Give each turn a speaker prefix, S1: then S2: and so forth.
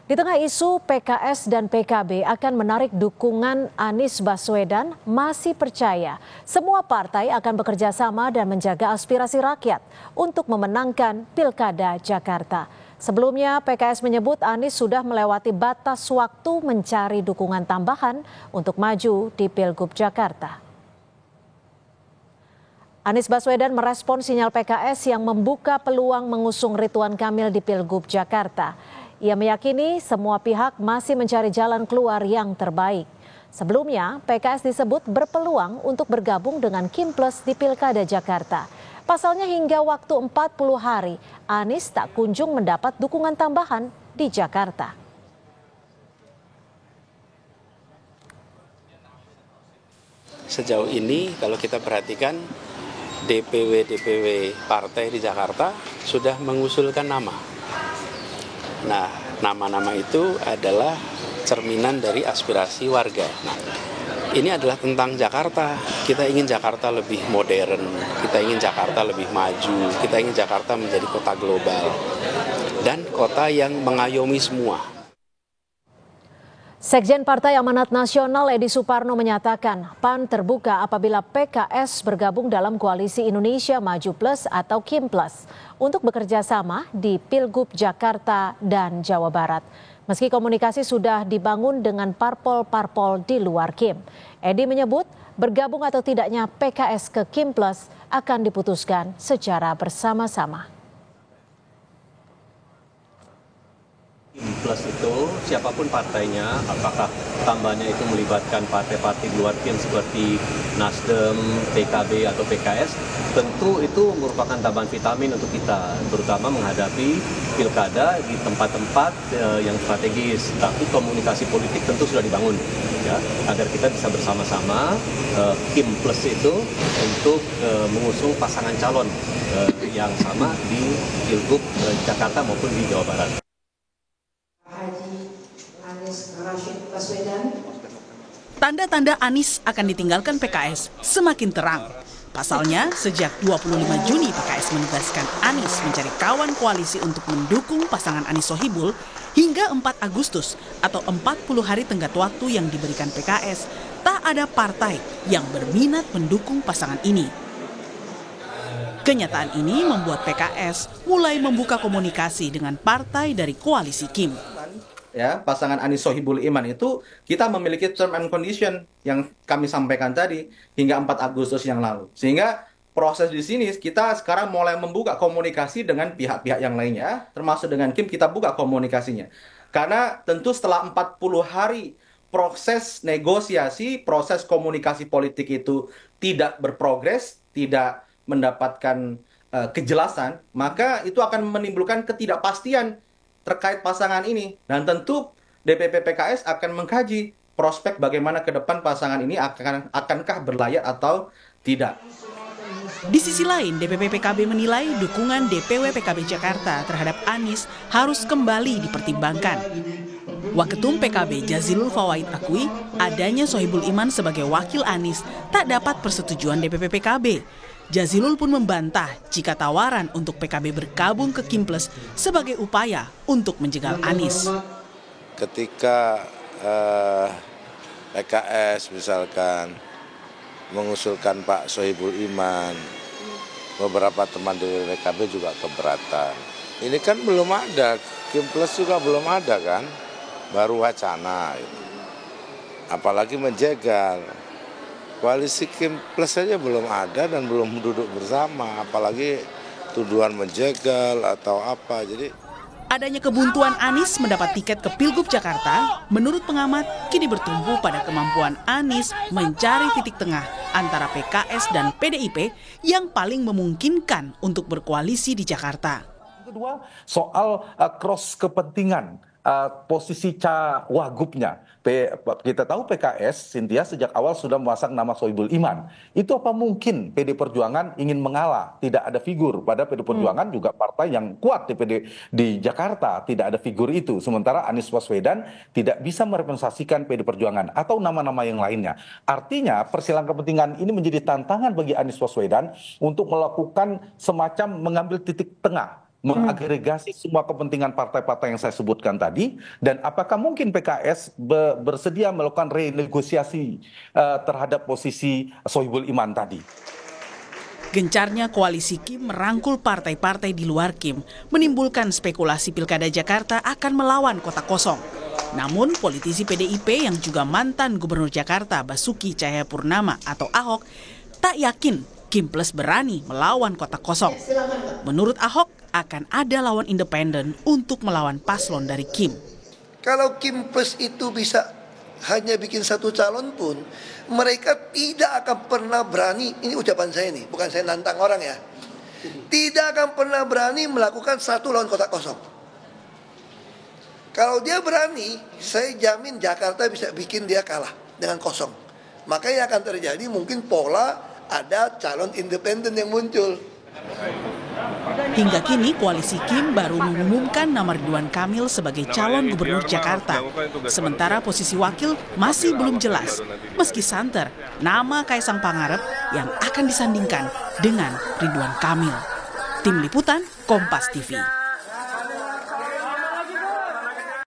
S1: Di tengah isu PKS dan PKB akan menarik dukungan Anies Baswedan, masih percaya semua partai akan bekerja sama dan menjaga aspirasi rakyat untuk memenangkan Pilkada Jakarta. Sebelumnya, PKS menyebut Anies sudah melewati batas waktu mencari dukungan tambahan untuk maju di Pilgub Jakarta. Anies Baswedan merespon sinyal PKS yang membuka peluang mengusung Ridwan Kamil di Pilgub Jakarta. Ia meyakini semua pihak masih mencari jalan keluar yang terbaik. Sebelumnya, PKS disebut berpeluang untuk bergabung dengan Kim Plus di Pilkada Jakarta. Pasalnya hingga waktu 40 hari, Anies tak kunjung mendapat dukungan tambahan di Jakarta.
S2: Sejauh ini kalau kita perhatikan, DPW partai di Jakarta sudah mengusulkan nama. Nah, nama-nama itu adalah cerminan dari aspirasi warga. Nah, ini adalah tentang Jakarta. Kita ingin Jakarta lebih modern, kita ingin Jakarta lebih maju, kita ingin Jakarta menjadi kota global dan kota yang mengayomi semua.
S1: Sekjen Partai Amanat Nasional Edi Suparno menyatakan PAN terbuka apabila PKS bergabung dalam koalisi Indonesia Maju Plus atau Kim Plus untuk bekerja sama di Pilgub Jakarta dan Jawa Barat. Meski komunikasi sudah dibangun dengan parpol-parpol di luar Kim, Edi menyebut bergabung atau tidaknya PKS ke Kim Plus akan diputuskan secara bersama-sama.
S3: Plus itu siapapun partainya, apakah tambahnya itu melibatkan partai-partai di luar Kim seperti Nasdem, PKB atau PKS, tentu itu merupakan tambahan vitamin untuk kita, terutama menghadapi pilkada di tempat-tempat yang strategis. Tapi komunikasi politik tentu sudah dibangun, ya, agar kita bisa bersama-sama Kim Plus itu untuk mengusung pasangan calon yang sama di Pilgub Jakarta maupun di Jawa Barat.
S4: Tanda-tanda Anies akan ditinggalkan PKS semakin terang. Pasalnya, sejak 25 Juni PKS menugaskan Anies mencari kawan koalisi untuk mendukung pasangan Anies Sohibul hingga 4 Agustus atau 40 hari tenggat waktu yang diberikan PKS, tak ada partai yang berminat mendukung pasangan ini. Kenyataan ini membuat PKS mulai membuka komunikasi dengan partai dari koalisi Kim.
S5: Ya, pasangan Anies Sohibul Iman itu kita memiliki term and condition yang kami sampaikan tadi hingga 4 Agustus yang lalu. Sehingga proses di sini kita sekarang mulai membuka komunikasi dengan pihak-pihak yang lainnya, termasuk dengan Kim kita buka komunikasinya. Karena tentu setelah 40 hari proses negosiasi, proses komunikasi politik itu tidak berprogres, tidak mendapatkan kejelasan, maka itu akan menimbulkan ketidakpastian terkait pasangan ini, dan tentu DPP PKS akan mengkaji prospek bagaimana ke depan pasangan ini akankah berlayar atau tidak.
S4: Di sisi lain, DPP PKB menilai dukungan DPW PKB Jakarta terhadap Anies harus kembali dipertimbangkan. Waketum PKB Jazilul Fawait akui adanya Sohibul Iman sebagai wakil Anies tak dapat persetujuan DPP PKB. Jazilul pun membantah jika tawaran untuk PKB bergabung ke Kim Plus sebagai upaya untuk menjegal Anies.
S6: Ketika PKS misalkan mengusulkan Pak Sohibul Iman, beberapa teman dari PKB juga keberatan. Ini kan belum ada, Kim Plus juga belum ada kan, baru wacana. Apalagi menjegal. Koalisi Kim Plus saja belum ada dan belum duduk bersama, apalagi tuduhan menjegal atau apa. Jadi
S4: adanya kebuntuan Anies mendapat tiket ke Pilgub Jakarta, menurut pengamat kini bertumbuh pada kemampuan Anies mencari titik tengah antara PKS dan PDIP yang paling memungkinkan untuk berkoalisi di Jakarta.
S7: Kedua, soal cross kepentingan. Posisi Wagubnya. Kita tahu PKS, Cynthia sejak awal sudah memasang nama Sohibul Iman. Itu apa mungkin PD Perjuangan ingin mengalah? Tidak ada figur. Pada PD Perjuangan juga partai yang kuat di Jakarta. Tidak ada figur itu. Sementara Anies Baswedan tidak bisa merepresentasikan PD Perjuangan atau nama-nama yang lainnya. Artinya persilangan kepentingan ini menjadi tantangan bagi Anies Baswedan untuk melakukan semacam mengambil titik tengah, mengagregasi semua kepentingan partai-partai yang saya sebutkan tadi, dan apakah mungkin PKS bersedia melakukan renegosiasi terhadap posisi Sohibul Iman tadi.
S4: Gencarnya koalisi Kim merangkul partai-partai di luar Kim menimbulkan spekulasi Pilkada Jakarta akan melawan kota kosong. Namun politisi PDIP yang juga mantan Gubernur Jakarta Basuki Cahayapurnama atau Ahok tak yakin Kim Plus berani melawan kota kosong. Menurut Ahok akan ada lawan independen untuk melawan paslon dari Kim.
S8: Kalau Kim Plus itu bisa hanya bikin satu calon pun, mereka tidak akan pernah berani, ini ucapan saya nih, bukan saya nantang orang ya, tidak akan pernah berani melakukan satu lawan kota kosong. Kalau dia berani, saya jamin Jakarta bisa bikin dia kalah dengan kosong. Makanya akan terjadi mungkin pola ada calon independen yang muncul.
S4: Hingga kini koalisi Kim baru mengumumkan nama Ridwan Kamil sebagai calon gubernur Jakarta. Sementara posisi wakil masih belum jelas, meski santer nama Kaisang Pangarep yang akan disandingkan dengan Ridwan Kamil. Tim Liputan, Kompas TV.